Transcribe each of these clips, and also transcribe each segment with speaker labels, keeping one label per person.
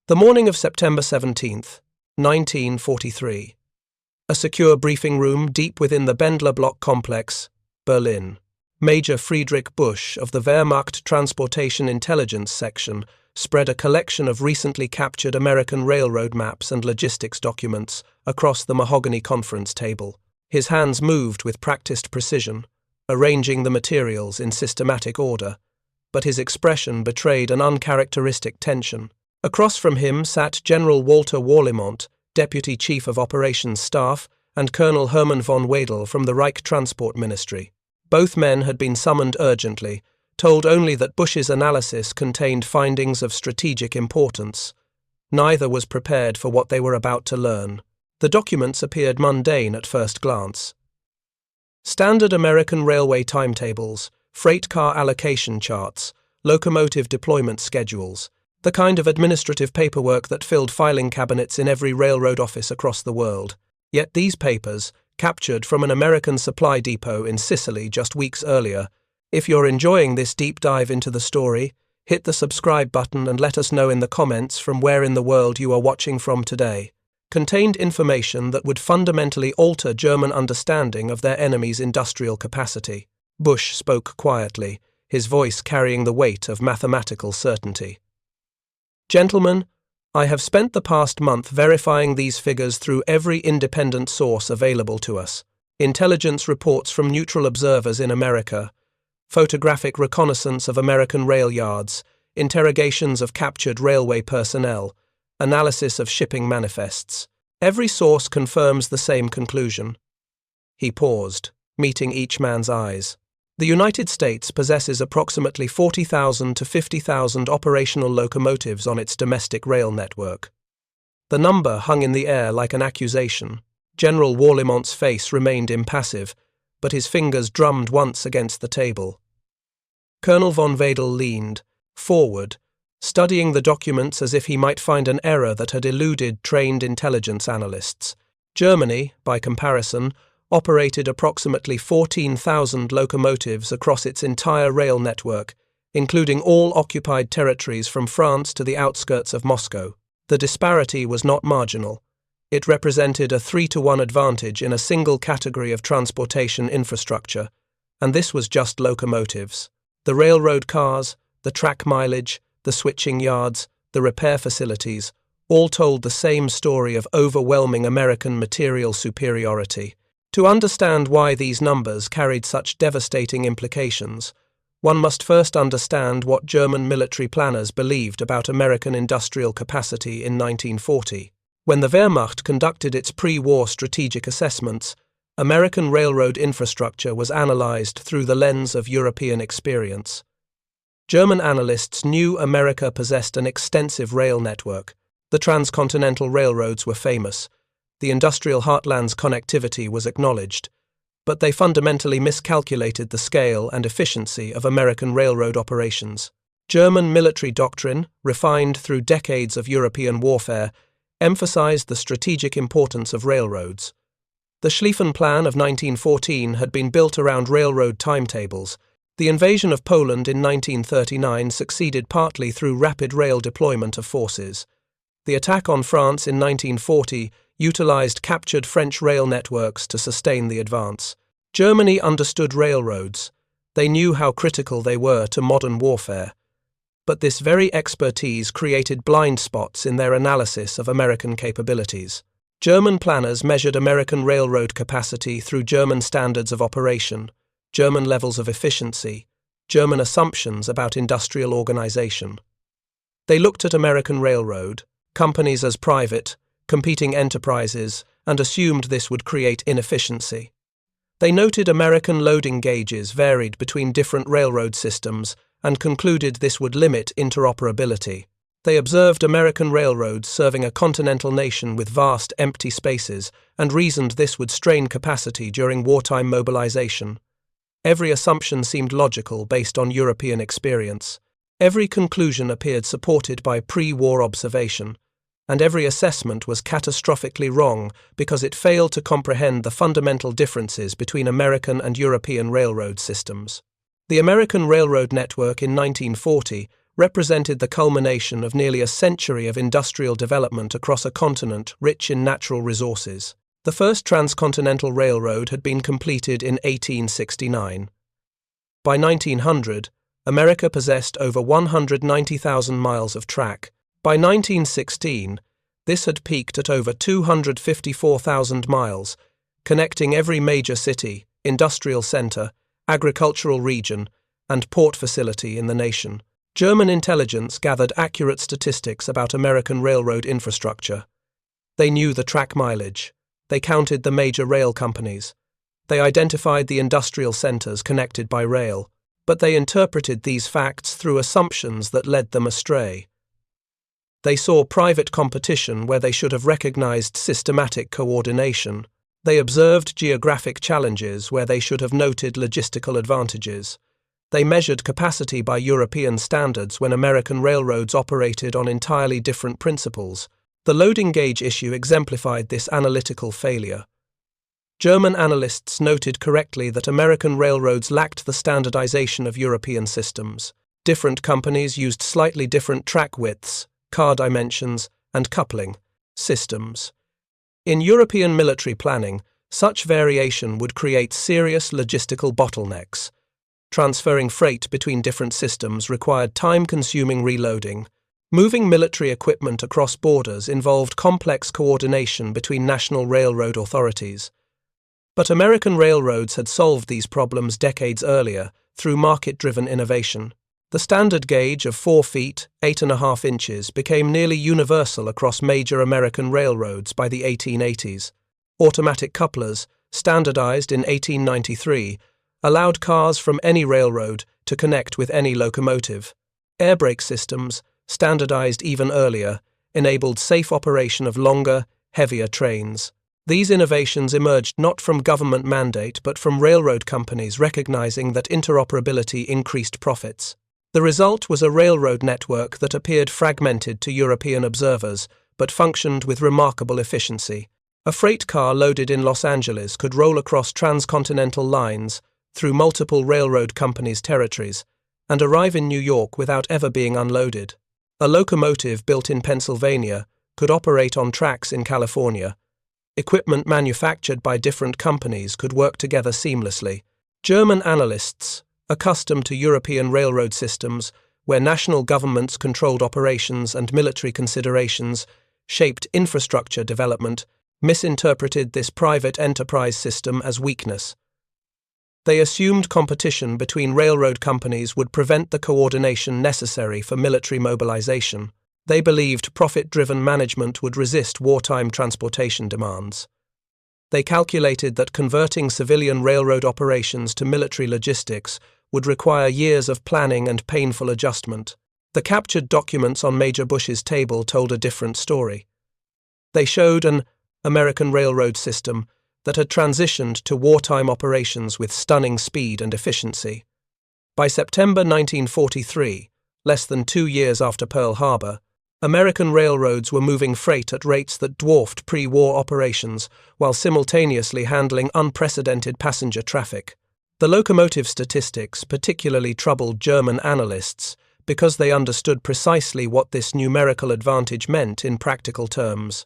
Speaker 1: The morning of September 17th, 1943. A secure briefing room deep within the Bendlerblock complex, Berlin. Major Friedrich Busch of the Wehrmacht Transportation Intelligence Section spread a collection of recently captured American railroad maps and logistics documents across the mahogany conference table. His hands moved with practiced precision, arranging the materials in systematic order, but his expression betrayed an uncharacteristic tension. Across from him sat General Walter Warlimont, Deputy Chief of Operations Staff, and Colonel Hermann von Wedel from the Reich Transport Ministry. Both men had been summoned urgently, told only that Busch's analysis contained findings of strategic importance. Neither was prepared for what they were about to learn. The documents appeared mundane at first glance. Standard American railway timetables, freight car allocation charts, locomotive deployment schedules, the kind of administrative paperwork that filled filing cabinets in every railroad office across the world. Yet these papers, captured from an American supply depot in Sicily just weeks earlier. If you're enjoying this deep dive into the story, hit the subscribe button and let us know in the comments from where in the world you are watching from today. Contained information that would fundamentally alter German understanding of their enemy's industrial capacity. Busch spoke quietly, his voice carrying the weight of mathematical certainty. Gentlemen, I have spent the past month verifying these figures through every independent source available to us. Intelligence reports from neutral observers in America, photographic reconnaissance of American rail yards, interrogations of captured railway personnel, analysis of shipping manifests. Every source confirms the same conclusion. He paused, meeting each man's eyes. The United States possesses approximately 40,000 to 50,000 operational locomotives on its domestic rail network. The number hung in the air like an accusation. General Warlimont's face remained impassive, but his fingers drummed once against the table. Colonel von Wedel leaned forward, studying the documents as if he might find an error that had eluded trained intelligence analysts. Germany, by comparison, operated approximately 14,000 locomotives across its entire rail network, including all occupied territories from France to the outskirts of Moscow. The disparity was not marginal. It represented a 3-to-1 advantage in a single category of transportation infrastructure, and this was just locomotives. The railroad cars, the track mileage, the switching yards, the repair facilities, all told the same story of overwhelming American material superiority. To understand why these numbers carried such devastating implications, one must first understand what German military planners believed about American industrial capacity in 1940. When the Wehrmacht conducted its pre-war strategic assessments, American railroad infrastructure was analyzed through the lens of European experience. German analysts knew America possessed an extensive rail network. The transcontinental railroads were famous. The industrial heartland's connectivity was acknowledged, but they fundamentally miscalculated the scale and efficiency of American railroad operations. German military doctrine, refined through decades of European warfare, emphasized the strategic importance of railroads. The Schlieffen Plan of 1914 had been built around railroad timetables. The invasion of Poland in 1939 succeeded partly through rapid rail deployment of forces. The attack on France in 1940 utilized captured French rail networks to sustain the advance. Germany understood railroads. They knew how critical they were to modern warfare. But this very expertise created blind spots in their analysis of American capabilities. German planners measured American railroad capacity through German standards of operation, German levels of efficiency, German assumptions about industrial organization. They looked at American railroad, companies as private, competing enterprises, and assumed this would create inefficiency. They noted American loading gauges varied between different railroad systems and concluded this would limit interoperability. They observed American railroads serving a continental nation with vast empty spaces and reasoned this would strain capacity during wartime mobilization. Every assumption seemed logical based on European experience. Every conclusion appeared supported by pre-war observation, and every assessment was catastrophically wrong because it failed to comprehend the fundamental differences between American and European railroad systems. The American railroad network in 1940 represented the culmination of nearly a century of industrial development across a continent rich in natural resources. The first transcontinental railroad had been completed in 1869. By 1900, America possessed over 190,000 miles of track. By 1916, this had peaked at over 254,000 miles, connecting every major city, industrial center, agricultural region, and port facility in the nation. German intelligence gathered accurate statistics about American railroad infrastructure. They knew the track mileage. They counted the major rail companies. They identified the industrial centers connected by rail, but they interpreted these facts through assumptions that led them astray. They saw private competition where they should have recognized systematic coordination. They observed geographic challenges where they should have noted logistical advantages. They measured capacity by European standards when American railroads operated on entirely different principles. The loading gauge issue exemplified this analytical failure. German analysts noted correctly that American railroads lacked the standardization of European systems. Different companies used slightly different track widths, car dimensions, and coupling systems. In European military planning, such variation would create serious logistical bottlenecks. Transferring freight between different systems required time-consuming reloading. Moving military equipment across borders involved complex coordination between national railroad authorities. But American railroads had solved these problems decades earlier through market-driven innovation. The standard gauge of 4 feet, 8.5 inches became nearly universal across major American railroads by the 1880s. Automatic couplers, standardized in 1893, allowed cars from any railroad to connect with any locomotive. Air brake systems, standardized even earlier, enabled safe operation of longer, heavier trains. These innovations emerged not from government mandate but from railroad companies recognizing that interoperability increased profits. The result was a railroad network that appeared fragmented to European observers but functioned with remarkable efficiency. A freight car loaded in Los Angeles could roll across transcontinental lines through multiple railroad companies' territories and arrive in New York without ever being unloaded. A locomotive built in Pennsylvania could operate on tracks in California. Equipment manufactured by different companies could work together seamlessly. German analysts, accustomed to European railroad systems where national governments controlled operations and military considerations shaped infrastructure development, misinterpreted this private enterprise system as weakness. They assumed competition between railroad companies would prevent the coordination necessary for military mobilization. They believed profit-driven management would resist wartime transportation demands. They calculated that converting civilian railroad operations to military logistics would require years of planning and painful adjustment. The captured documents on Major Busch's table told a different story. They showed an American railroad system that had transitioned to wartime operations with stunning speed and efficiency. By September 1943, less than 2 years after Pearl Harbor, American railroads were moving freight at rates that dwarfed pre-war operations while simultaneously handling unprecedented passenger traffic. The locomotive statistics particularly troubled German analysts because they understood precisely what this numerical advantage meant in practical terms.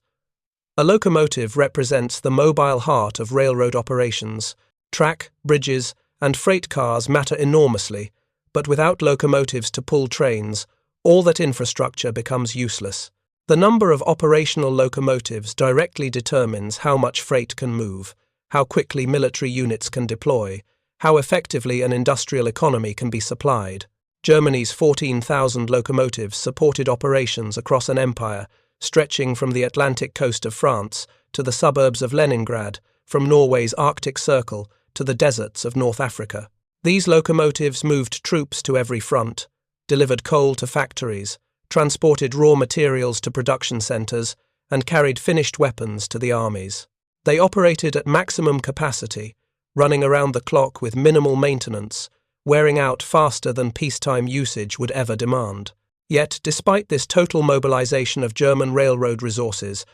Speaker 1: A locomotive represents the mobile heart of railroad operations. Track, bridges, and freight cars matter enormously, but without locomotives to pull trains, all that infrastructure becomes useless. The number of operational locomotives directly determines how much freight can move, how quickly military units can deploy, how effectively an industrial economy can be supplied. Germany's 14,000 locomotives supported operations across an empire stretching from the Atlantic coast of France to the suburbs of Leningrad, from Norway's Arctic Circle to the deserts of North Africa. These locomotives moved troops to every front, delivered coal to factories, transported raw materials to production centers, and carried finished weapons to the armies. They operated at maximum capacity, running around the clock with minimal maintenance, wearing out faster than peacetime usage would ever demand. Yet, despite this total mobilization of German railroad resources,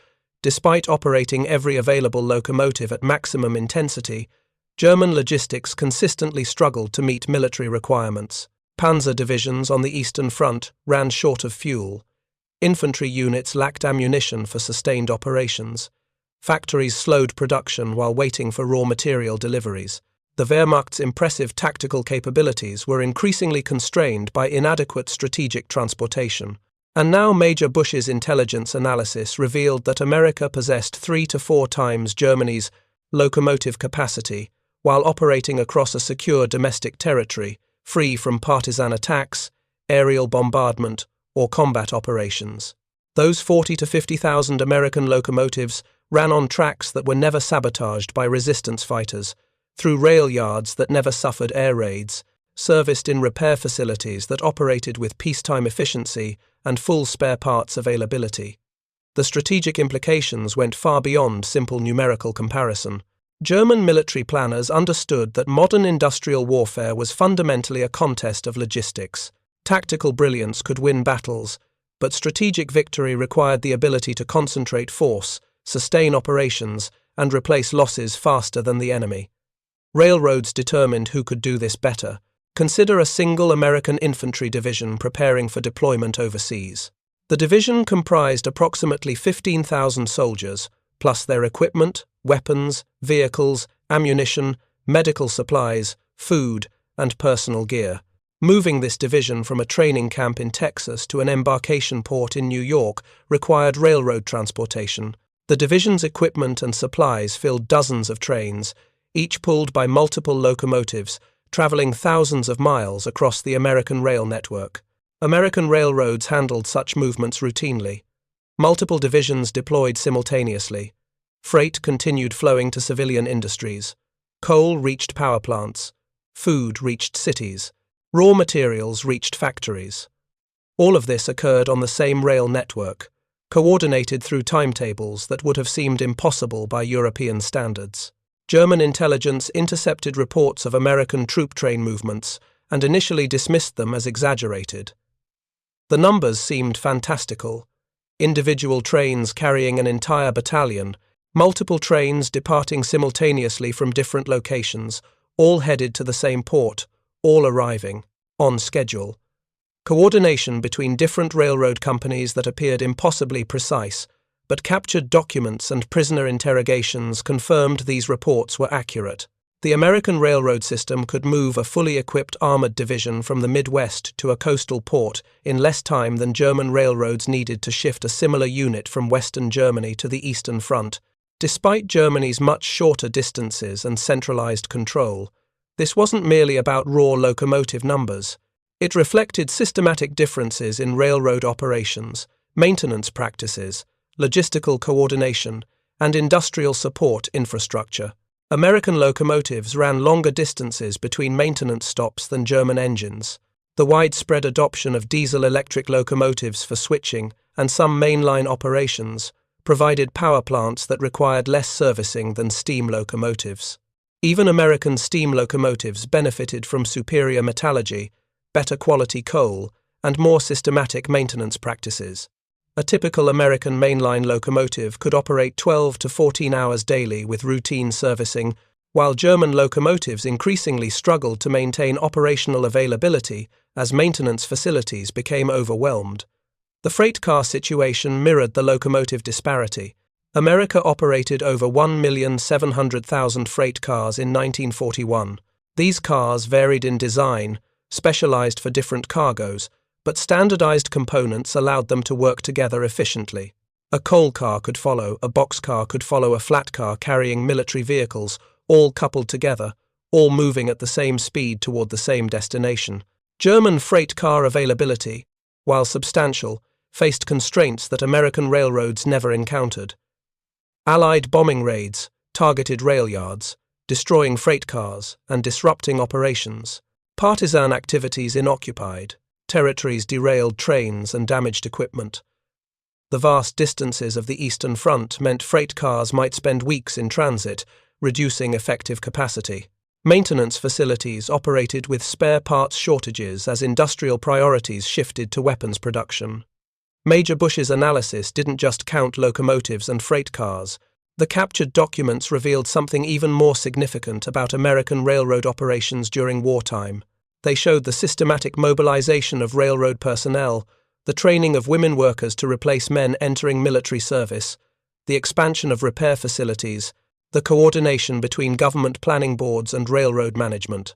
Speaker 1: despite operating every available locomotive at maximum intensity, German logistics consistently struggled to meet military requirements. Panzer divisions on the Eastern Front ran short of fuel. Infantry units lacked ammunition for sustained operations. Factories slowed production while waiting for raw material deliveries. The Wehrmacht's impressive tactical capabilities were increasingly constrained by inadequate strategic transportation. And now Major Busch's intelligence analysis revealed that America possessed 3 to 4 times Germany's locomotive capacity while operating across a secure domestic territory, free from partisan attacks, aerial bombardment, or combat operations. Those 40 to 50,000 American locomotives ran on tracks that were never sabotaged by resistance fighters, through rail yards that never suffered air raids, serviced in repair facilities that operated with peacetime efficiency and full spare parts availability. The strategic implications went far beyond simple numerical comparison. German military planners understood that modern industrial warfare was fundamentally a contest of logistics. Tactical brilliance could win battles, but strategic victory required the ability to concentrate force, sustain operations, and replace losses faster than the enemy. Railroads determined who could do this better. Consider a single American infantry division preparing for deployment overseas. The division comprised approximately 15,000 soldiers, plus their equipment, weapons, vehicles, ammunition, medical supplies, food, and personal gear. Moving this division from a training camp in Texas to an embarkation port in New York required railroad transportation. The division's equipment and supplies filled dozens of trains, each pulled by multiple locomotives, traveling thousands of miles across the American rail network. American railroads handled such movements routinely. Multiple divisions deployed simultaneously. Freight continued flowing to civilian industries. Coal reached power plants. Food reached cities. Raw materials reached factories. All of this occurred on the same rail network, coordinated through timetables that would have seemed impossible by European standards. German intelligence intercepted reports of American troop train movements and initially dismissed them as exaggerated. The numbers seemed fantastical. Individual trains carrying an entire battalion, multiple trains departing simultaneously from different locations, all headed to the same port, all arriving, on schedule. Coordination between different railroad companies that appeared impossibly precise, but captured documents and prisoner interrogations confirmed these reports were accurate. The American railroad system could move a fully equipped armored division from the Midwest to a coastal port in less time than German railroads needed to shift a similar unit from Western Germany to the Eastern Front. Despite Germany's much shorter distances and centralized control, this wasn't merely about raw locomotive numbers. It reflected systematic differences in railroad operations, maintenance practices, logistical coordination, and industrial support infrastructure. American locomotives ran longer distances between maintenance stops than German engines. The widespread adoption of diesel-electric locomotives for switching and some mainline operations provided power plants that required less servicing than steam locomotives. Even American steam locomotives benefited from superior metallurgy, better quality coal, and more systematic maintenance practices. A typical American mainline locomotive could operate 12 to 14 hours daily with routine servicing, while German locomotives increasingly struggled to maintain operational availability as maintenance facilities became overwhelmed. The freight car situation mirrored the locomotive disparity. America operated over 1,700,000 freight cars in 1941. These cars varied in design, specialized for different cargoes, but standardized components allowed them to work together efficiently. A coal car could follow, a boxcar could follow a flat car carrying military vehicles, all coupled together, all moving at the same speed toward the same destination. German freight car availability, while substantial, faced constraints that American railroads never encountered. Allied bombing raids targeted rail yards, destroying freight cars and disrupting operations. Partisan activities in occupied territories derailed trains and damaged equipment. The vast distances of the Eastern Front meant freight cars might spend weeks in transit, reducing effective capacity. Maintenance facilities operated with spare parts shortages as industrial priorities shifted to weapons production. Major Busch's analysis didn't just count locomotives and freight cars. The captured documents revealed something even more significant about American railroad operations during wartime. They showed the systematic mobilization of railroad personnel, the training of women workers to replace men entering military service, the expansion of repair facilities, the coordination between government planning boards and railroad management.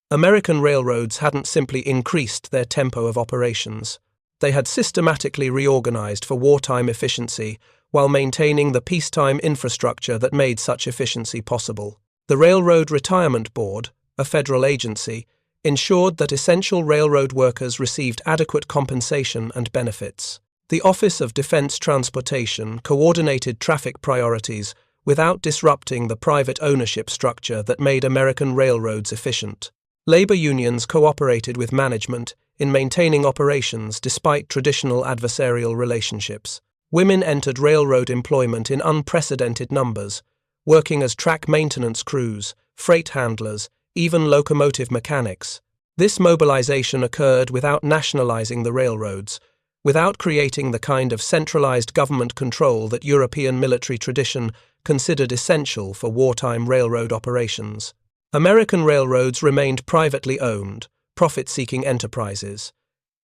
Speaker 1: American railroads hadn't simply increased their tempo of operations. They had systematically reorganized for wartime efficiency while maintaining the peacetime infrastructure that made such efficiency possible. The Railroad Retirement Board, a federal agency, ensured that essential railroad workers received adequate compensation and benefits. The Office of Defense Transportation coordinated traffic priorities without disrupting the private ownership structure that made American railroads efficient. Labor unions cooperated with management in maintaining operations despite traditional adversarial relationships. Women entered railroad employment in unprecedented numbers, working as track maintenance crews, freight handlers, even locomotive mechanics. This mobilization occurred without nationalizing the railroads, without creating the kind of centralized government control that European military tradition considered essential for wartime railroad operations. American railroads remained privately owned, profit-seeking enterprises.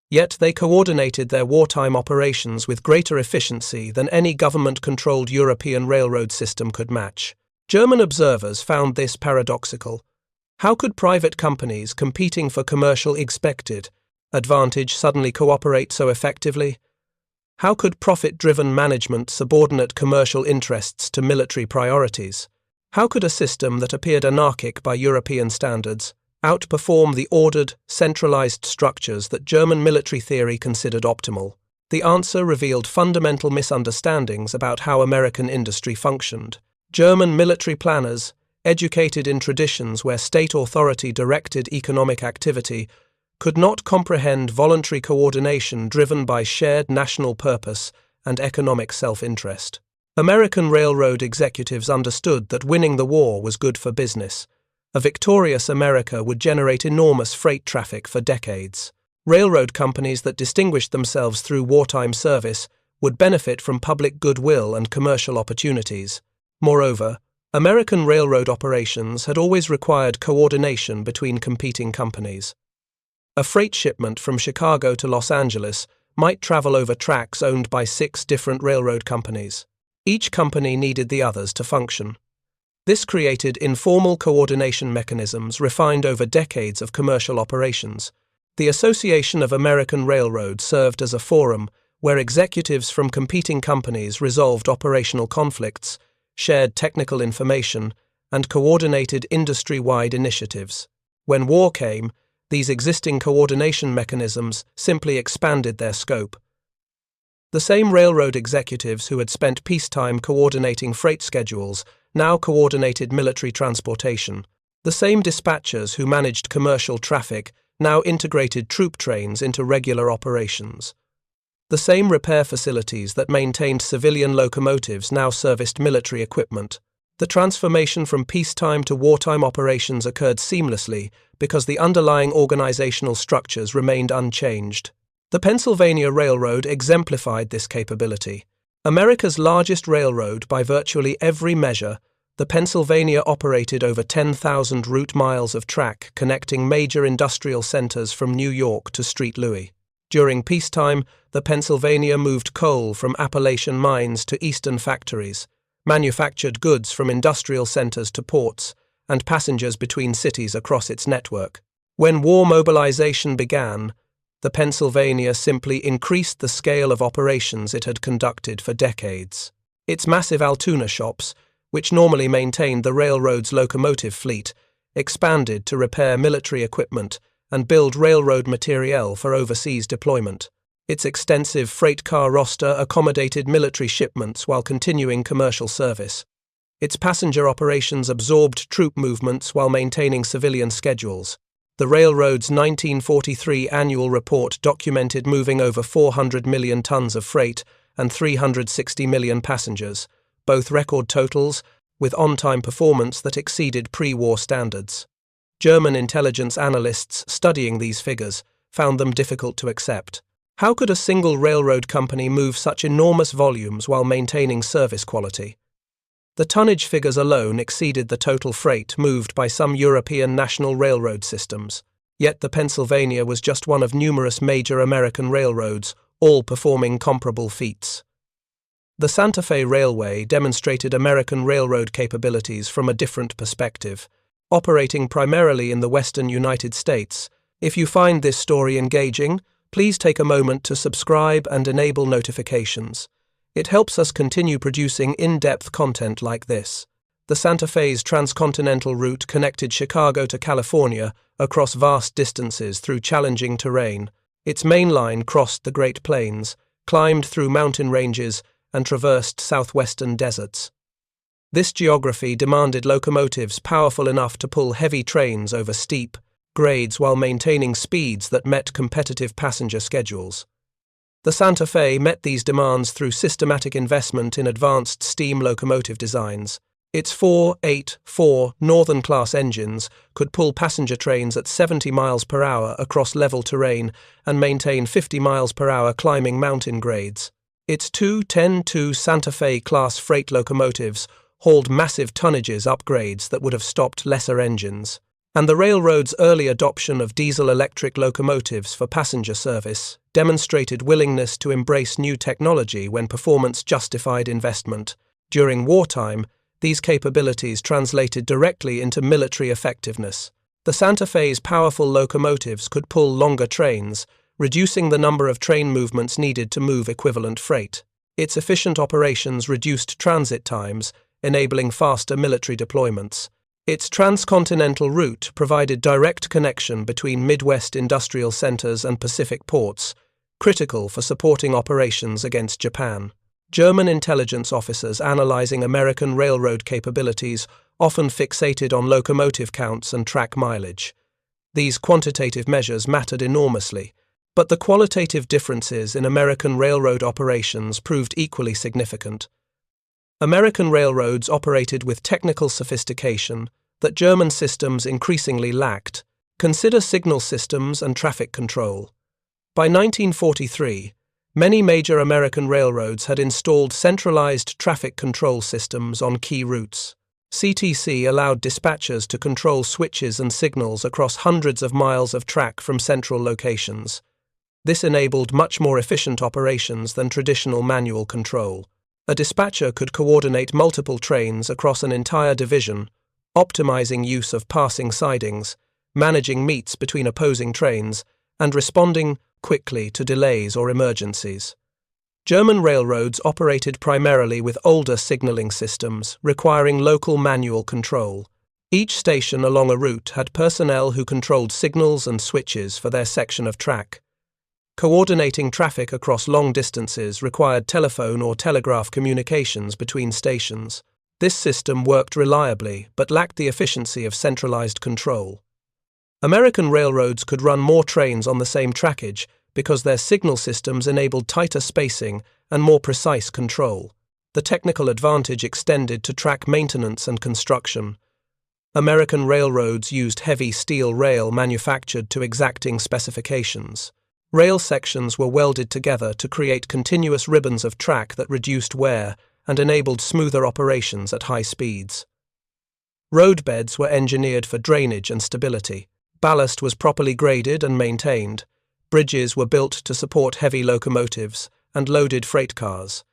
Speaker 1: Yet they coordinated their wartime operations with greater efficiency than any government-controlled European railroad system could match. German observers found this paradoxical. How could private companies competing for commercial advantage suddenly cooperate so effectively? How could profit-driven management subordinate commercial interests to military priorities? How could a system that appeared anarchic by European standards outperform the ordered, centralized structures that German military theory considered optimal? The answer revealed fundamental misunderstandings about how American industry functioned. German military planners, educated in traditions where state authority directed economic activity, could not comprehend voluntary coordination driven by shared national purpose and economic self-interest. American railroad executives understood that winning the war was good for business. A victorious America would generate enormous freight traffic for decades. Railroad companies that distinguished themselves through wartime service would benefit from public goodwill and commercial opportunities. Moreover, American railroad operations had always required coordination between competing companies. A freight shipment from Chicago to Los Angeles might travel over tracks owned by 6 different railroad companies. Each company needed the others to function. This created informal coordination mechanisms refined over decades of commercial operations. The Association of American Railroads served as a forum where executives from competing companies resolved operational conflicts, shared technical information, and coordinated industry-wide initiatives. When war came, these existing coordination mechanisms simply expanded their scope. The same railroad executives who had spent peacetime coordinating freight schedules now coordinated military transportation. The same dispatchers who managed commercial traffic now integrated troop trains into regular operations. The same repair facilities that maintained civilian locomotives now serviced military equipment. The transformation from peacetime to wartime operations occurred seamlessly because the underlying organizational structures remained unchanged. The Pennsylvania Railroad exemplified this capability. America's largest railroad by virtually every measure, the Pennsylvania operated over 10,000 route miles of track connecting major industrial centers from New York to St. Louis. During peacetime, the Pennsylvania moved coal from Appalachian mines to eastern factories, manufactured goods from industrial centers to ports, and passengers between cities across its network. When war mobilization began, the Pennsylvania simply increased the scale of operations it had conducted for decades. Its massive Altoona shops, which normally maintained the railroad's locomotive fleet, expanded to repair military equipment and build railroad materiel for overseas deployment. Its extensive freight car roster accommodated military shipments while continuing commercial service. Its passenger operations absorbed troop movements while maintaining civilian schedules. The railroad's 1943 annual report documented moving over 400 million tons of freight and 360 million passengers, both record totals, with on-time performance that exceeded pre-war standards. German intelligence analysts studying these figures found them difficult to accept. How could a single railroad company move such enormous volumes while maintaining service quality? The tonnage figures alone exceeded the total freight moved by some European national railroad systems. Yet the Pennsylvania was just one of numerous major American railroads, all performing comparable feats. The Santa Fe Railway demonstrated American railroad capabilities from a different perspective, operating primarily in the western United States. If you find this story engaging, please take a moment to subscribe and enable notifications. It helps us continue producing in-depth content like this. The Santa Fe's transcontinental route connected Chicago to California across vast distances through challenging terrain. Its main line crossed the Great Plains, climbed through mountain ranges, and traversed southwestern deserts. This geography demanded locomotives powerful enough to pull heavy trains over steep grades while maintaining speeds that met competitive passenger schedules. The Santa Fe met these demands through systematic investment in advanced steam locomotive designs. Its 484 Northern-class engines could pull passenger trains at 70 miles per hour across level terrain and maintain 50 miles per hour climbing mountain grades. Its 210-2 Santa Fe-class freight locomotives hauled massive tonnages upgrades that would have stopped lesser engines. And the railroad's early adoption of diesel-electric locomotives for passenger service demonstrated willingness to embrace new technology when performance justified investment. During wartime, these capabilities translated directly into military effectiveness. The Santa Fe's powerful locomotives could pull longer trains, reducing the number of train movements needed to move equivalent freight. Its efficient operations reduced transit times, enabling faster military deployments. Its transcontinental route provided direct connection between Midwest industrial centers and Pacific ports, critical for supporting operations against Japan. German intelligence officers analyzing American railroad capabilities often fixated on locomotive counts and track mileage. These quantitative measures mattered enormously, but the qualitative differences in American railroad operations proved equally significant. American railroads operated with technical sophistication that German systems increasingly lacked. Consider signal systems and traffic control. By 1943, many major American railroads had installed centralized traffic control systems on key routes. CTC allowed dispatchers to control switches and signals across hundreds of miles of track from central locations. This enabled much more efficient operations than traditional manual control. A dispatcher could coordinate multiple trains across an entire division, optimizing use of passing sidings, managing meets between opposing trains, and responding quickly to delays or emergencies. German railroads operated primarily with older signaling systems, requiring local manual control. Each station along a route had personnel who controlled signals and switches for their section of track. Coordinating traffic across long distances required telephone or telegraph communications between stations. This system worked reliably but lacked the efficiency of centralized control. American railroads could run more trains on the same trackage because their signal systems enabled tighter spacing and more precise control. The technical advantage extended to track maintenance and construction. American railroads used heavy steel rail manufactured to exacting specifications. Rail sections were welded together to create continuous ribbons of track that reduced wear and enabled smoother operations at high speeds. Roadbeds were engineered for drainage and stability. Ballast was properly graded and maintained. Bridges were built to support heavy locomotives and loaded freight cars.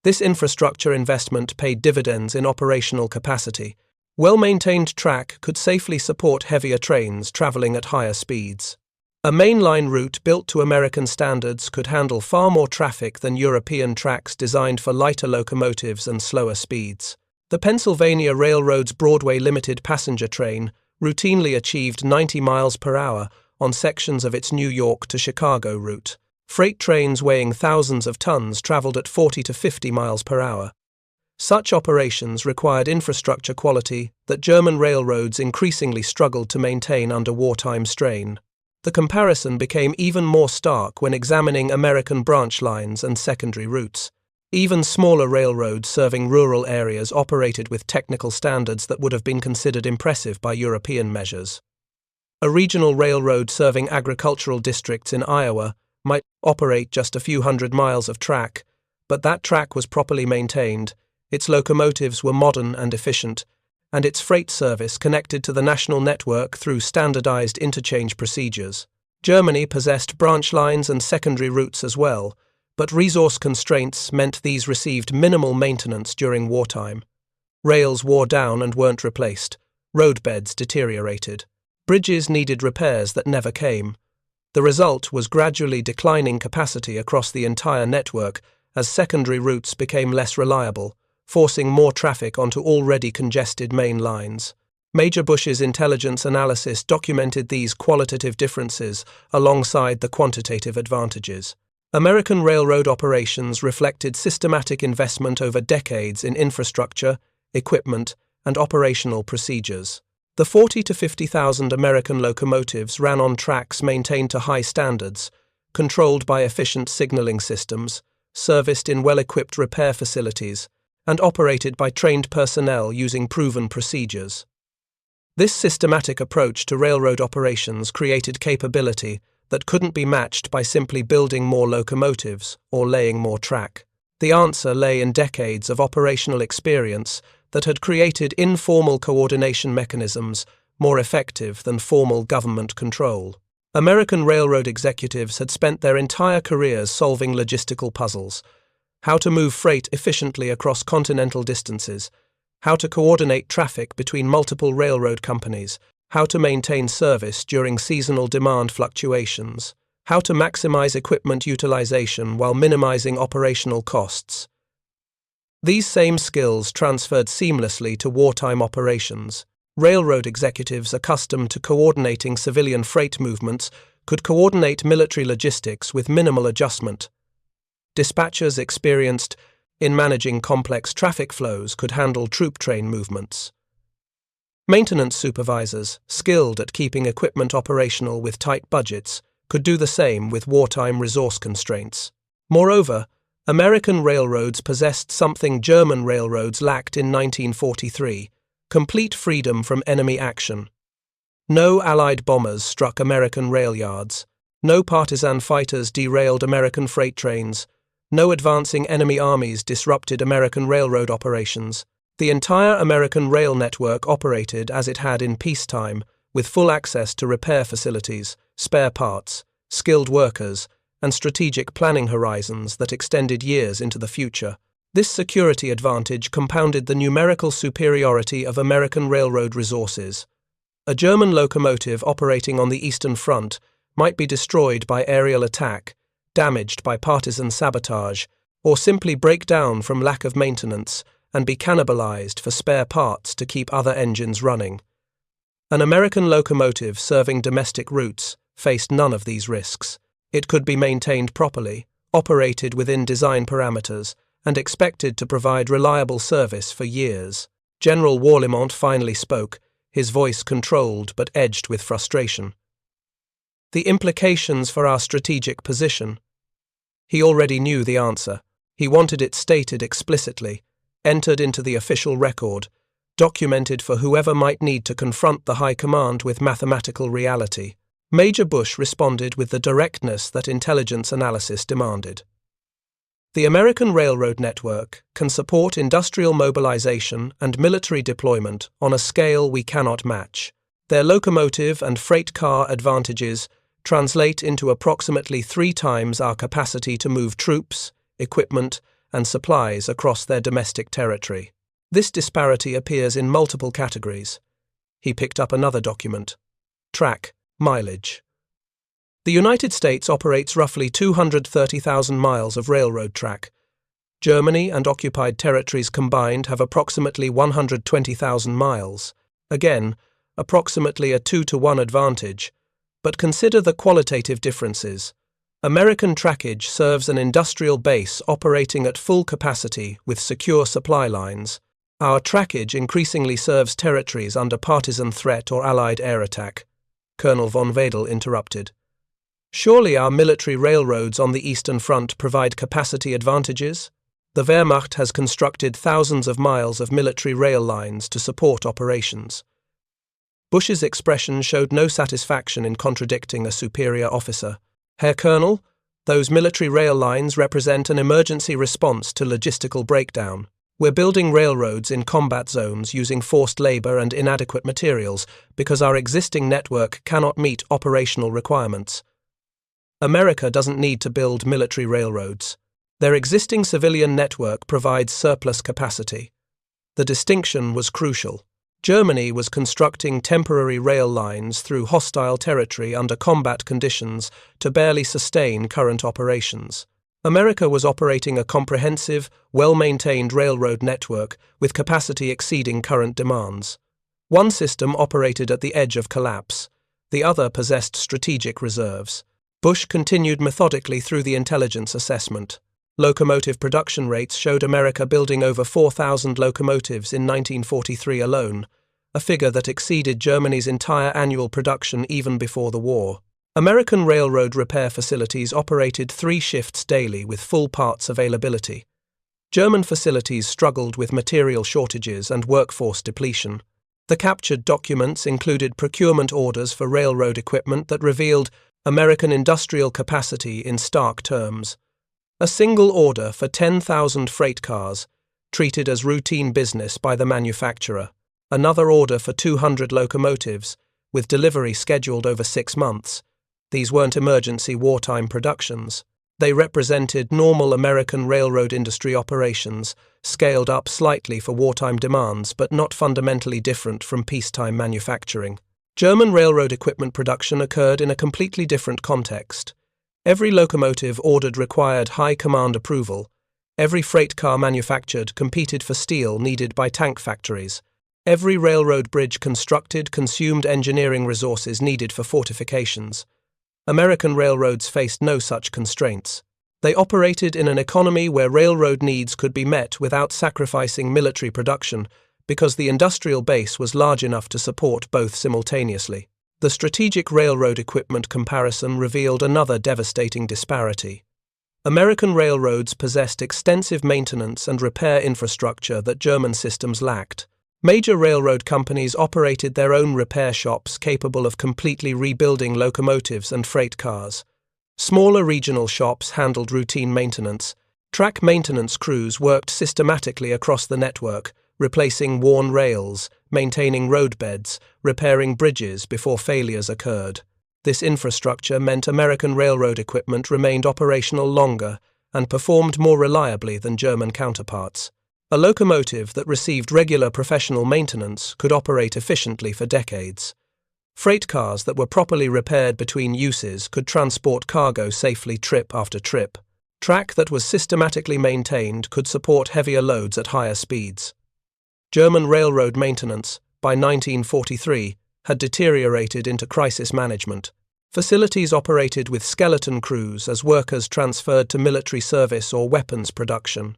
Speaker 1: This infrastructure investment paid dividends in operational capacity. Well-maintained track could safely support heavier trains traveling at higher speeds. A mainline route built to American standards could handle far more traffic than European tracks designed for lighter locomotives and slower speeds. The Pennsylvania Railroad's Broadway limited passenger train routinely achieved 90 miles per hour on sections of its New York to Chicago route. Freight trains weighing thousands of tons traveled at 40 to 50 miles per hour. Such operations required infrastructure quality that German railroads increasingly struggled to maintain under wartime strain. The comparison became even more stark when examining American branch lines and secondary routes. Even smaller railroads serving rural areas operated with technical standards that would have been considered impressive by European measures. A regional railroad serving agricultural districts in Iowa might operate just a few hundred miles of track, but that track was properly maintained, its locomotives were modern and efficient, and its freight service connected to the national network through standardized interchange procedures. Germany possessed branch lines and secondary routes as well, but resource constraints meant these received minimal maintenance during wartime. Rails wore down and weren't replaced. Roadbeds deteriorated. Bridges needed repairs that never came. The result was gradually declining capacity across the entire network as secondary routes became less reliable, forcing more traffic onto already congested main lines. Major Busch's intelligence analysis documented these qualitative differences alongside the quantitative advantages. American railroad operations reflected systematic investment over decades in infrastructure, equipment, and operational procedures. The 40,000 to 50,000 American locomotives ran on tracks maintained to high standards, controlled by efficient signaling systems, serviced in well-equipped repair facilities, and operated by trained personnel using proven procedures. This systematic approach to railroad operations created capability that couldn't be matched by simply building more locomotives or laying more track. The answer lay in decades of operational experience that had created informal coordination mechanisms more effective than formal government control. American railroad executives had spent their entire careers solving logistical puzzles: how to move freight efficiently across continental distances, how to coordinate traffic between multiple railroad companies, how to maintain service during seasonal demand fluctuations, how to maximize equipment utilization while minimizing operational costs. These same skills transferred seamlessly to wartime operations. Railroad executives accustomed to coordinating civilian freight movements could coordinate military logistics with minimal adjustment. Dispatchers experienced in managing complex traffic flows could handle troop train movements. Maintenance supervisors, skilled at keeping equipment operational with tight budgets, could do the same with wartime resource constraints. Moreover, American railroads possessed something German railroads lacked in 1943: complete freedom from enemy action. No Allied bombers struck American rail yards. No partisan fighters derailed American freight trains. No advancing enemy armies disrupted American railroad operations. The entire American rail network operated as it had in peacetime, with full access to repair facilities, spare parts, skilled workers, and strategic planning horizons that extended years into the future. This security advantage compounded the numerical superiority of American railroad resources. A German locomotive operating on the Eastern Front might be destroyed by aerial attack, damaged by partisan sabotage, or simply break down from lack of maintenance and be cannibalized for spare parts to keep other engines running. An American locomotive serving domestic routes faced none of these risks. It could be maintained properly, operated within design parameters, and expected to provide reliable service for years. General Warlimont finally spoke, his voice controlled but edged with frustration. The implications for our strategic position. He already knew the answer. He wanted it stated explicitly, entered into the official record, documented for whoever might need to confront the High Command with mathematical reality. Major Busch responded with the directness that intelligence analysis demanded. The American railroad network can support industrial mobilization and military deployment on a scale we cannot match. Their locomotive and freight car advantages translate into approximately 3 times our capacity to move troops, equipment, and supplies across their domestic territory. This disparity appears in multiple categories. He picked up another document. Track, mileage. The United States operates roughly 230,000 miles of railroad track. Germany and occupied territories combined have approximately 120,000 miles. Again, approximately a 2-to-1 advantage. But consider the qualitative differences. American trackage serves an industrial base operating at full capacity with secure supply lines. Our trackage increasingly serves territories under partisan threat or Allied air attack. Colonel von Wedel interrupted. Surely our military railroads on the Eastern Front provide capacity advantages? The Wehrmacht has constructed thousands of miles of military rail lines to support operations. Busch's expression showed no satisfaction in contradicting a superior officer. Herr Colonel, those military rail lines represent an emergency response to logistical breakdown. We're building railroads in combat zones using forced labor and inadequate materials because our existing network cannot meet operational requirements. America doesn't need to build military railroads. Their existing civilian network provides surplus capacity. The distinction was crucial. Germany was constructing temporary rail lines through hostile territory under combat conditions to barely sustain current operations. America was operating a comprehensive, well-maintained railroad network with capacity exceeding current demands. One system operated at the edge of collapse. The other possessed strategic reserves. Busch continued methodically through the intelligence assessment. Locomotive production rates showed America building over 4,000 locomotives in 1943 alone, a figure that exceeded Germany's entire annual production even before the war. American railroad repair facilities operated 3 shifts daily with full parts availability. German facilities struggled with material shortages and workforce depletion. The captured documents included procurement orders for railroad equipment that revealed American industrial capacity in stark terms. A single order for 10,000 freight cars, treated as routine business by the manufacturer. Another order for 200 locomotives, with delivery scheduled over 6 months. These weren't emergency wartime productions. They represented normal American railroad industry operations, scaled up slightly for wartime demands but not fundamentally different from peacetime manufacturing. German railroad equipment production occurred in a completely different context. Every locomotive ordered required high command approval. Every freight car manufactured competed for steel needed by tank factories. Every railroad bridge constructed consumed engineering resources needed for fortifications. American railroads faced no such constraints. They operated in an economy where railroad needs could be met without sacrificing military production because the industrial base was large enough to support both simultaneously. The strategic railroad equipment comparison revealed another devastating disparity. American railroads possessed extensive maintenance and repair infrastructure that German systems lacked. Major railroad companies operated their own repair shops capable of completely rebuilding locomotives and freight cars. Smaller regional shops handled routine maintenance. Track maintenance crews worked systematically across the network, replacing worn rails, maintaining roadbeds, repairing bridges before failures occurred. This infrastructure meant American railroad equipment remained operational longer and performed more reliably than German counterparts. A locomotive that received regular professional maintenance could operate efficiently for decades. Freight cars that were properly repaired between uses could transport cargo safely trip after trip. Track that was systematically maintained could support heavier loads at higher speeds. German railroad maintenance, by 1943, had deteriorated into crisis management. Facilities operated with skeleton crews as workers transferred to military service or weapons production.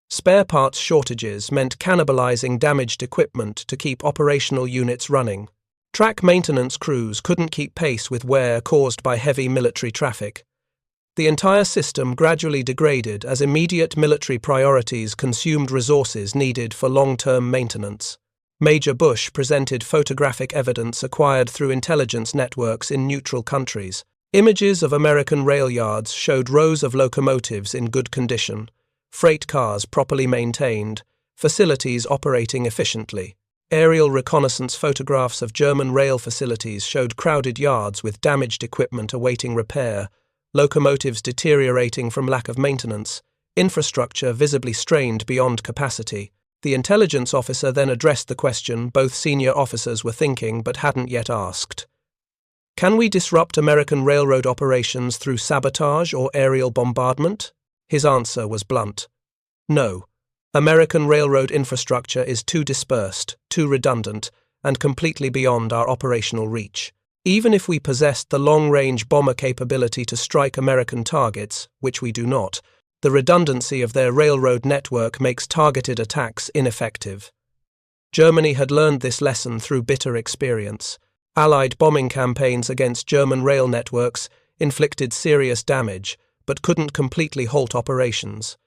Speaker 1: Spare parts shortages meant cannibalizing damaged equipment to keep operational units running. Track maintenance crews couldn't keep pace with wear caused by heavy military traffic. The entire system gradually degraded as immediate military priorities consumed resources needed for long-term maintenance. Major Busch presented photographic evidence acquired through intelligence networks in neutral countries. Images of American rail yards showed rows of locomotives in good condition, freight cars properly maintained, facilities operating efficiently. Aerial reconnaissance photographs of German rail facilities showed crowded yards with damaged equipment awaiting repair, locomotives deteriorating from lack of maintenance, infrastructure visibly strained beyond capacity. The intelligence officer then addressed the question both senior officers were thinking but hadn't yet asked. Can we disrupt American railroad operations through sabotage or aerial bombardment? His answer was blunt. No. American railroad infrastructure is too dispersed, too redundant, and completely beyond our operational reach. Even if we possessed the long-range bomber capability to strike American targets, which we do not, the redundancy of their railroad network makes targeted attacks ineffective. Germany had learned this lesson through bitter experience. Allied bombing campaigns against German rail networks inflicted serious damage, but couldn't completely halt operations.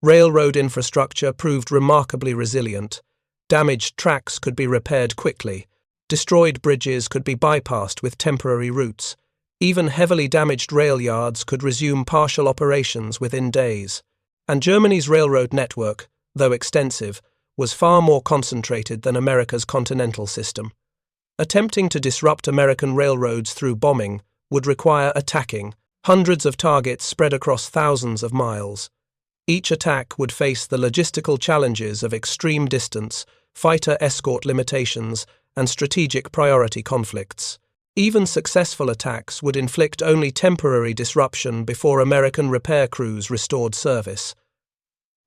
Speaker 1: Railroad infrastructure proved remarkably resilient. Damaged tracks could be repaired quickly. Destroyed bridges could be bypassed with temporary routes. Even heavily damaged rail yards could resume partial operations within days. and Germany's railroad network, though extensive, was far more concentrated than America's continental system. Attempting to disrupt American railroads through bombing would require attacking hundreds of targets spread across thousands of miles. Each attack would face the logistical challenges of extreme distance, fighter escort limitations, and strategic priority conflicts. Even successful attacks would inflict only temporary disruption before American repair crews restored service.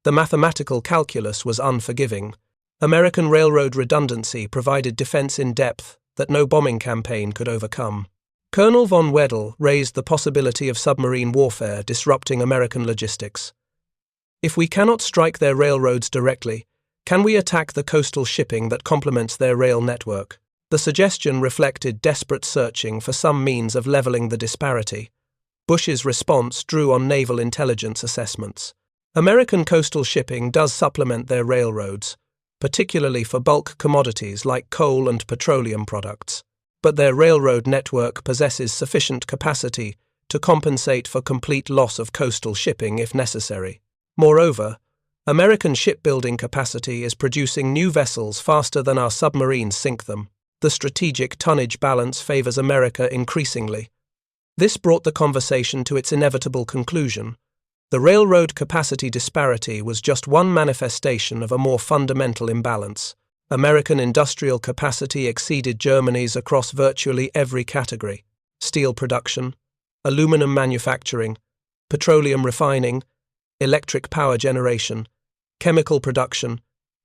Speaker 1: The mathematical calculus was unforgiving. American railroad redundancy provided defense in depth that no bombing campaign could overcome. Colonel von Wedel raised the possibility of submarine warfare disrupting American logistics. If we cannot strike their railroads directly, can we attack the coastal shipping that complements their rail network? The suggestion reflected desperate searching for some means of leveling the disparity. Busch's response drew on naval intelligence assessments. American coastal shipping does supplement their railroads, particularly for bulk commodities like coal and petroleum products, but their railroad network possesses sufficient capacity to compensate for complete loss of coastal shipping if necessary. Moreover, American shipbuilding capacity is producing new vessels faster than our submarines sink them. The strategic tonnage balance favors America increasingly. This brought the conversation to its inevitable conclusion. The railroad capacity disparity was just one manifestation of a more fundamental imbalance. American industrial capacity exceeded Germany's across virtually every category: steel production, aluminum manufacturing, petroleum refining, electric power generation, chemical production,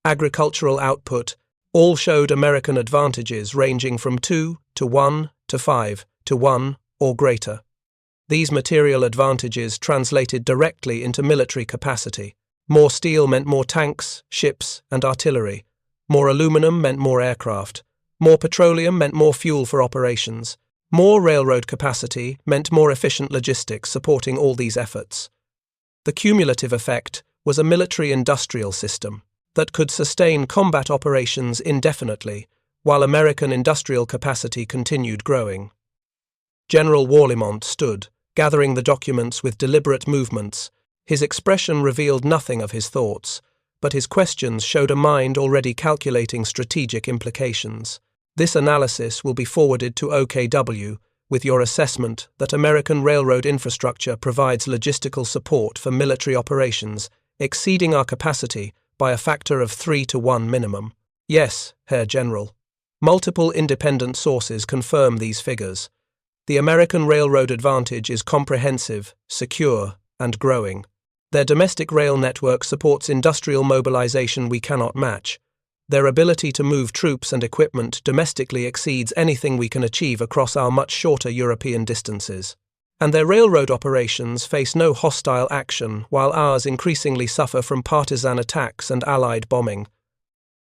Speaker 1: agricultural output. All showed American advantages ranging from 2 to 1 to 5 to 1 or greater. These material advantages translated directly into military capacity. More steel meant more tanks, ships, and artillery. More aluminum meant more aircraft. More petroleum meant more fuel for operations. More railroad capacity meant more efficient logistics supporting all these efforts. The cumulative effect was a military-industrial system that could sustain combat operations indefinitely, while American industrial capacity continued growing. General Warlimont stood, gathering the documents with deliberate movements. His expression revealed nothing of his thoughts, but his questions showed a mind already calculating strategic implications. This analysis will be forwarded to OKW with your assessment that American railroad infrastructure provides logistical support for military operations, exceeding our capacity by a factor of 3 to 1 minimum. Yes, Herr General. Multiple independent sources confirm these figures. The American railroad advantage is comprehensive, secure, and growing. Their domestic rail network supports industrial mobilization we cannot match. Their ability to move troops and equipment domestically exceeds anything we can achieve across our much shorter European distances. And their railroad operations face no hostile action, while ours increasingly suffer from partisan attacks and Allied bombing.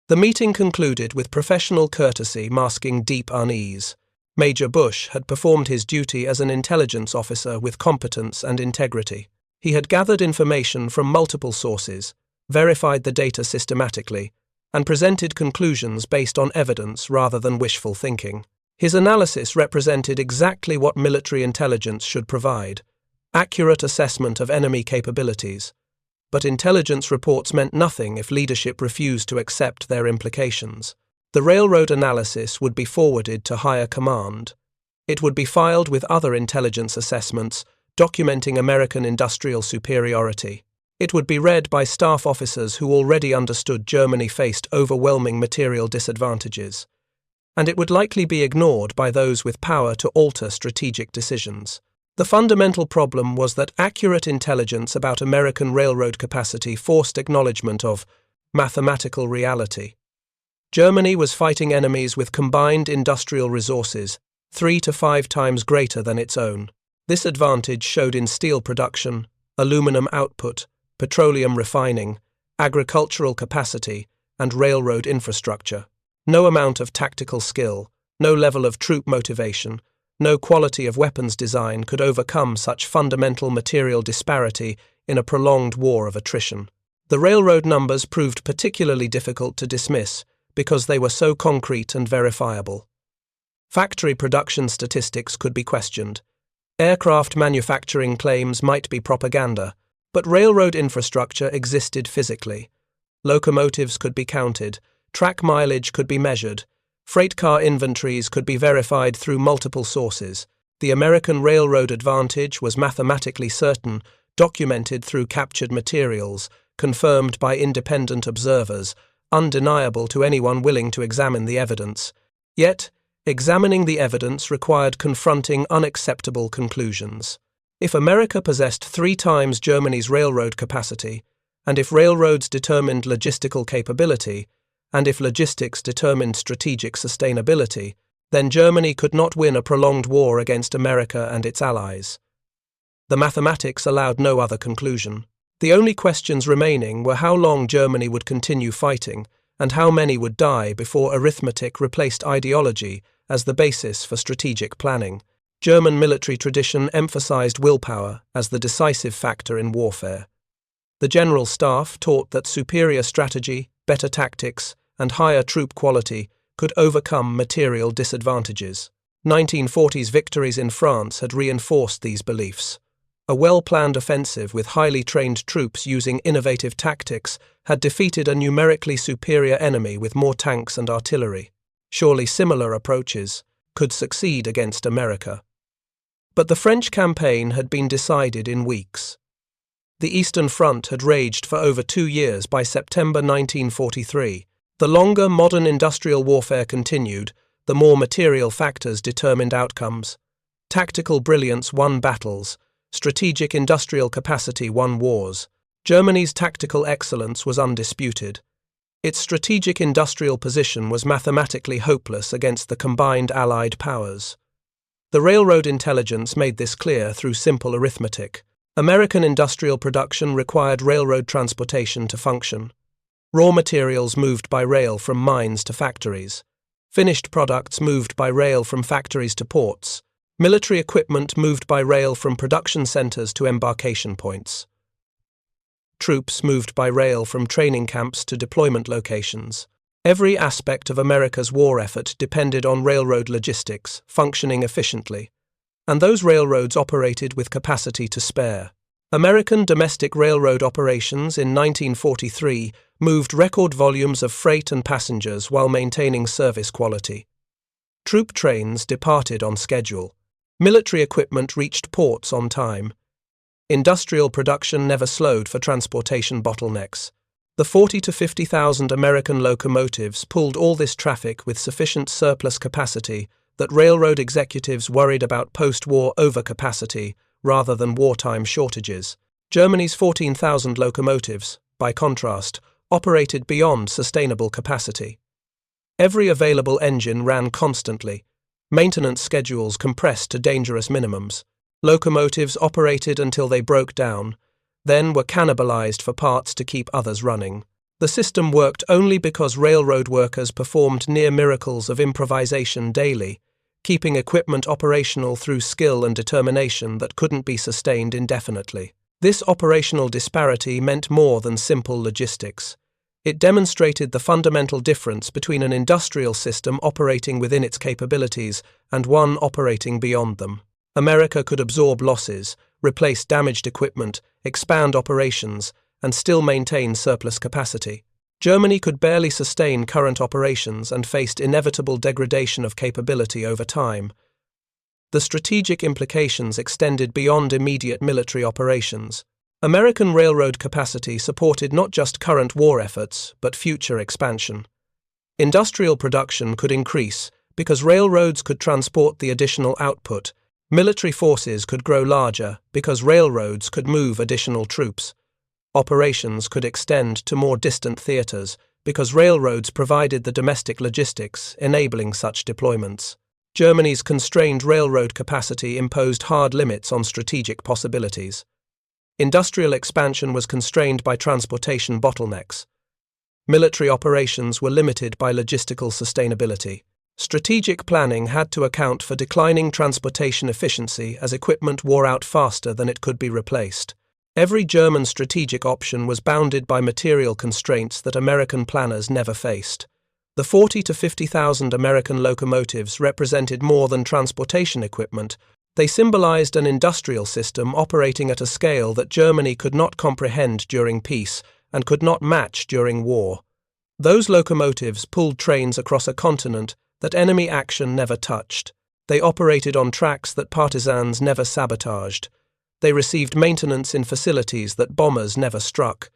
Speaker 1: The meeting concluded with professional courtesy masking deep unease. Major Busch had performed his duty as an intelligence officer with competence and integrity. He had gathered information from multiple sources, verified the data systematically, and presented conclusions based on evidence rather than wishful thinking. His analysis represented exactly what military intelligence should provide: accurate assessment of enemy capabilities. But intelligence reports meant nothing if leadership refused to accept their implications. The railroad analysis would be forwarded to higher command. It would be filed with other intelligence assessments documenting American industrial superiority. It would be read by staff officers who already understood Germany faced overwhelming material disadvantages. And it would likely be ignored by those with power to alter strategic decisions. The fundamental problem was that accurate intelligence about American railroad capacity forced acknowledgement of mathematical reality. Germany was fighting enemies with combined industrial resources 3 to 5 times greater than its own. This advantage showed in steel production, aluminum output, petroleum refining, agricultural capacity, and railroad infrastructure. No amount of tactical skill, no level of troop motivation, no quality of weapons design could overcome such fundamental material disparity in a prolonged war of attrition. The railroad numbers proved particularly difficult to dismiss because they were so concrete and verifiable. Factory production statistics could be questioned. Aircraft manufacturing claims might be propaganda, But railroad infrastructure existed physically. Locomotives could be counted, track mileage could be measured, freight car inventories could be verified through multiple sources. The American railroad advantage was mathematically certain, documented through captured materials, confirmed by independent observers, undeniable to anyone willing to examine the evidence. Yet, examining the evidence required confronting unacceptable conclusions. If America possessed 3 times Germany's railroad capacity, and if railroads determined logistical capability, and if logistics determined strategic sustainability, then Germany could not win a prolonged war against America and its allies. The mathematics allowed no other conclusion. The only questions remaining were how long Germany would continue fighting, and how many would die before arithmetic replaced ideology as the basis for strategic planning. German military tradition emphasized willpower as the decisive factor in warfare. The General Staff taught that superior strategy, better tactics, and higher troop quality could overcome material disadvantages. 1940s victories in France had reinforced these beliefs. A well-planned offensive with highly trained troops using innovative tactics had defeated a numerically superior enemy with more tanks and artillery. Surely similar approaches could succeed against America. But the French campaign had been decided in weeks. The Eastern Front had raged for over 2 years by September 1943. The longer modern industrial warfare continued, the more material factors determined outcomes. Tactical brilliance won battles, strategic industrial capacity won wars. Germany's tactical excellence was undisputed. Its strategic industrial position was mathematically hopeless against the combined Allied powers. The railroad intelligence made this clear through simple arithmetic. American industrial production required railroad transportation to function. Raw materials moved by rail from mines to factories. Finished products moved by rail from factories to ports. Military equipment moved by rail from production centers to embarkation points. Troops moved by rail from training camps to deployment locations. Every aspect of America's war effort depended on railroad logistics functioning efficiently, and those railroads operated with capacity to spare. American domestic railroad operations in 1943 moved record volumes of freight and passengers while maintaining service quality. Troop trains departed on schedule. Military equipment reached ports on time. Industrial production never slowed for transportation bottlenecks. The 40,000 to 50,000 American locomotives pulled all this traffic with sufficient surplus capacity that railroad executives worried about post-war overcapacity rather than wartime shortages. Germany's 14,000 locomotives, by contrast, operated beyond sustainable capacity. Every available engine ran constantly. Maintenance schedules compressed to dangerous minimums. Locomotives operated until they broke down, then were cannibalized for parts to keep others running. The system worked only because railroad workers performed near miracles of improvisation daily, keeping equipment operational through skill and determination that couldn't be sustained indefinitely. This operational disparity meant more than simple logistics. It demonstrated the fundamental difference between an industrial system operating within its capabilities and one operating beyond them. America could absorb losses, replace damaged equipment, expand operations, and still maintain surplus capacity. Germany could barely sustain current operations and faced inevitable degradation of capability over time. The strategic implications extended beyond immediate military operations. American railroad capacity supported not just current war efforts, but future expansion. Industrial production could increase because railroads could transport the additional output. Military forces could grow larger because railroads could move additional troops. Operations could extend to more distant theaters because railroads provided the domestic logistics enabling such deployments. Germany's constrained railroad capacity imposed hard limits on strategic possibilities. Industrial expansion was constrained by transportation bottlenecks. Military operations were limited by logistical sustainability. Strategic planning had to account for declining transportation efficiency as equipment wore out faster than it could be replaced. Every German strategic option was bounded by material constraints that American planners never faced. The 40,000 to 50,000 American locomotives represented more than transportation equipment. They symbolized an industrial system operating at a scale that Germany could not comprehend during peace and could not match during war. Those locomotives pulled trains across a continent that enemy action never touched. They operated on tracks that partisans never sabotaged. They received maintenance in facilities that bombers never struck.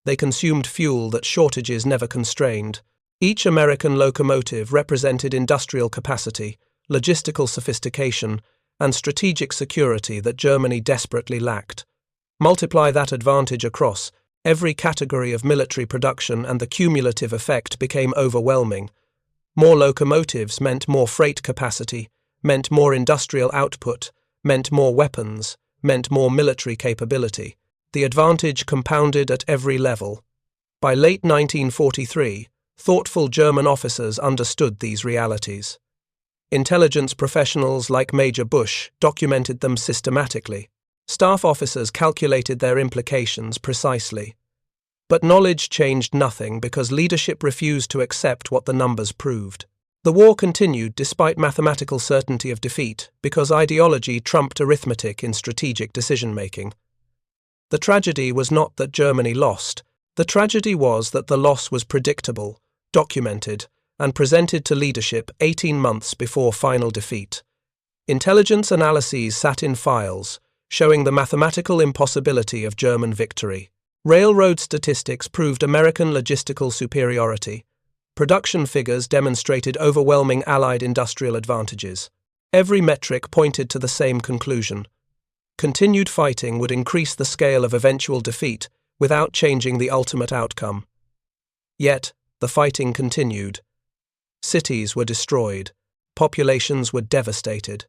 Speaker 1: They consumed fuel that shortages never constrained. Each American locomotive represented industrial capacity, logistical sophistication, and strategic security that Germany desperately lacked. Multiply that advantage across every category of military production and the cumulative effect became overwhelming. More locomotives meant more freight capacity, meant more industrial output, meant more weapons, meant more military capability. The advantage compounded at every level. By late 1943, thoughtful German officers understood these realities. Intelligence professionals like Major Busch documented them systematically. Staff officers calculated their implications precisely. But knowledge changed nothing because leadership refused to accept what the numbers proved. The war continued despite mathematical certainty of defeat because ideology trumped arithmetic in strategic decision-making. The tragedy was not that Germany lost. The tragedy was that the loss was predictable, documented, and presented to leadership 18 months before final defeat. Intelligence analyses sat in files, showing the mathematical impossibility of German victory. Railroad statistics proved American logistical superiority. Production figures demonstrated overwhelming Allied industrial advantages. Every metric pointed to the same conclusion. Continued fighting would increase the scale of eventual defeat without changing the ultimate outcome. Yet, the fighting continued. Cities were destroyed. Populations were devastated.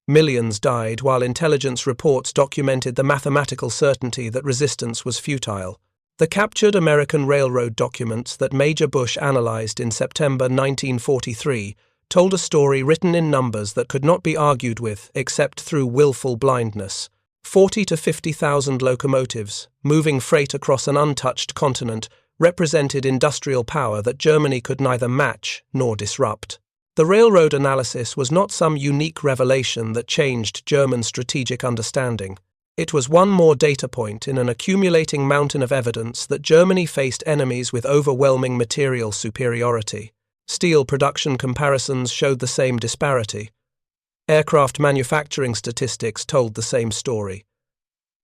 Speaker 1: Millions died while intelligence reports documented the mathematical certainty that resistance was futile. The captured American railroad documents that Major Busch analyzed in September 1943 told a story written in numbers that could not be argued with except through willful blindness. 40 to 50,000 locomotives, moving freight across an untouched continent, represented industrial power that Germany could neither match nor disrupt. The railroad analysis was not some unique revelation that changed German strategic understanding. It was one more data point in an accumulating mountain of evidence that Germany faced enemies with overwhelming material superiority. Steel production comparisons showed the same disparity. Aircraft manufacturing statistics told the same story.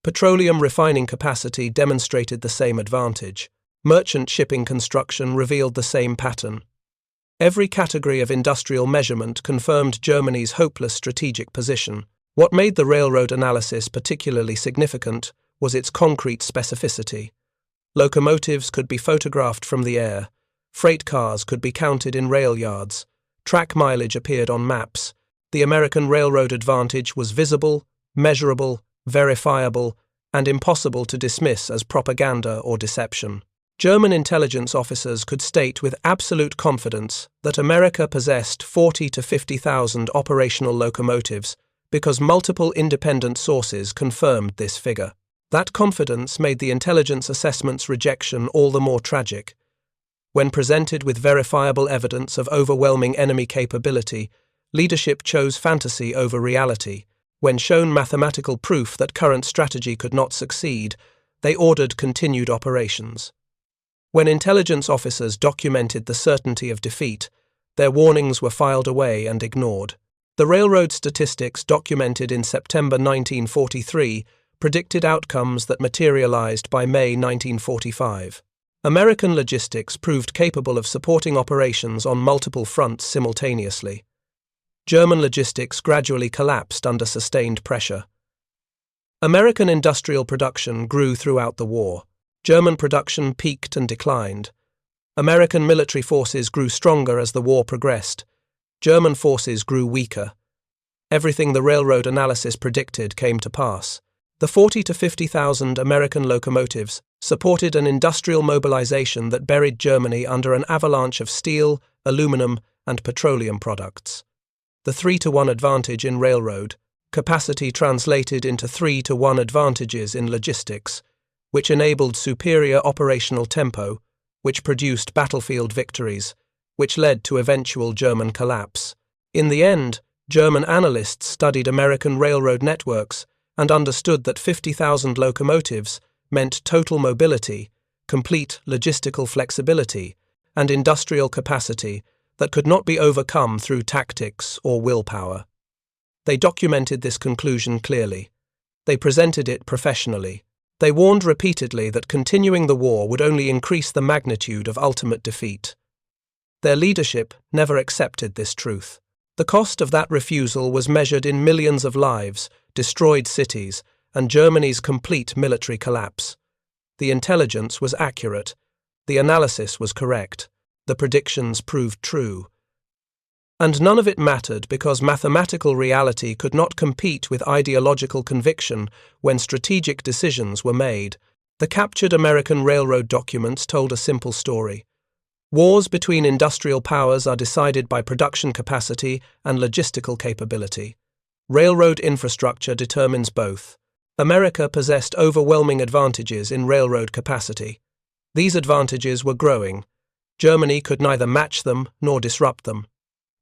Speaker 1: Petroleum refining capacity demonstrated the same advantage. Merchant shipping construction revealed the same pattern. Every category of industrial measurement confirmed Germany's hopeless strategic position. What made the railroad analysis particularly significant was its concrete specificity. Locomotives could be photographed from the air. Freight cars could be counted in rail yards. Track mileage appeared on maps. The American railroad advantage was visible, measurable, verifiable, and impossible to dismiss as propaganda or deception. German intelligence officers could state with absolute confidence that America possessed 40 to 50,000 operational locomotives because multiple independent sources confirmed this figure. That confidence made the intelligence assessment's rejection all the more tragic. When presented with verifiable evidence of overwhelming enemy capability, leadership chose fantasy over reality. When shown mathematical proof that current strategy could not succeed, they ordered continued operations. When intelligence officers documented the certainty of defeat, their warnings were filed away and ignored. The railroad statistics documented in September 1943 predicted outcomes that materialized by May 1945. American logistics proved capable of supporting operations on multiple fronts simultaneously. German logistics gradually collapsed under sustained pressure. American industrial production grew throughout the war. German production peaked and declined. American military forces grew stronger as the war progressed. German forces grew weaker. Everything the railroad analysis predicted came to pass. The 40 to 50,000 American locomotives supported an industrial mobilization that buried Germany under an avalanche of steel, aluminum, and petroleum products. The 3-to-1 advantage in railroad capacity translated into 3-to-1 advantages in logistics, which enabled superior operational tempo, which produced battlefield victories, which led to eventual German collapse. In the end, German analysts studied American railroad networks and understood that 50,000 locomotives meant total mobility, complete logistical flexibility, and industrial capacity that could not be overcome through tactics or willpower. They documented this conclusion clearly. They presented it professionally. They warned repeatedly that continuing the war would only increase the magnitude of ultimate defeat. Their leadership never accepted this truth. The cost of that refusal was measured in millions of lives, destroyed cities, and Germany's complete military collapse. The intelligence was accurate. The analysis was correct. The predictions proved true. And none of it mattered because mathematical reality could not compete with ideological conviction when strategic decisions were made. The captured American railroad documents told a simple story. Wars between industrial powers are decided by production capacity and logistical capability. Railroad infrastructure determines both. America possessed overwhelming advantages in railroad capacity. These advantages were growing. Germany could neither match them nor disrupt them.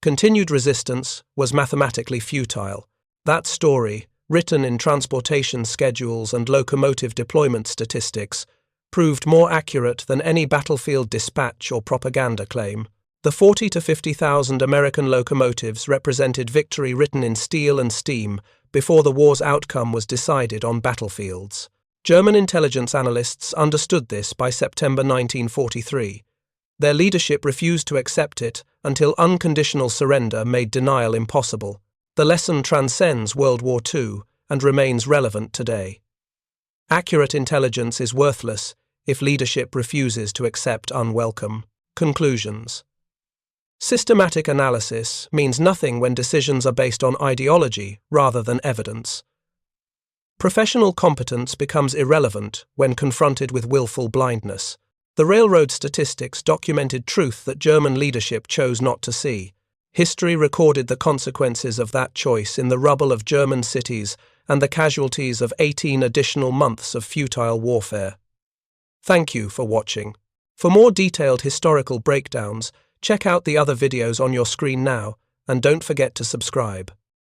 Speaker 1: Continued resistance was mathematically futile. That story, written in transportation schedules and locomotive deployment statistics, proved more accurate than any battlefield dispatch or propaganda claim. The 40 to 50,000 American locomotives represented victory written in steel and steam before the war's outcome was decided on battlefields. German intelligence analysts understood this by September 1943. Their leadership refused to accept it until unconditional surrender made denial impossible. The lesson transcends World War II and remains relevant today. Accurate intelligence is worthless if leadership refuses to accept unwelcome. Conclusions. Systematic analysis means nothing when decisions are based on ideology rather than evidence. Professional competence becomes irrelevant when confronted with willful blindness. The railroad statistics documented truth that German leadership chose not to see. History recorded the consequences of that choice in the rubble of German cities and the casualties of 18 additional months of futile warfare. Thank you for watching. For more detailed historical breakdowns, check out the other videos on your screen now, and don't forget to subscribe.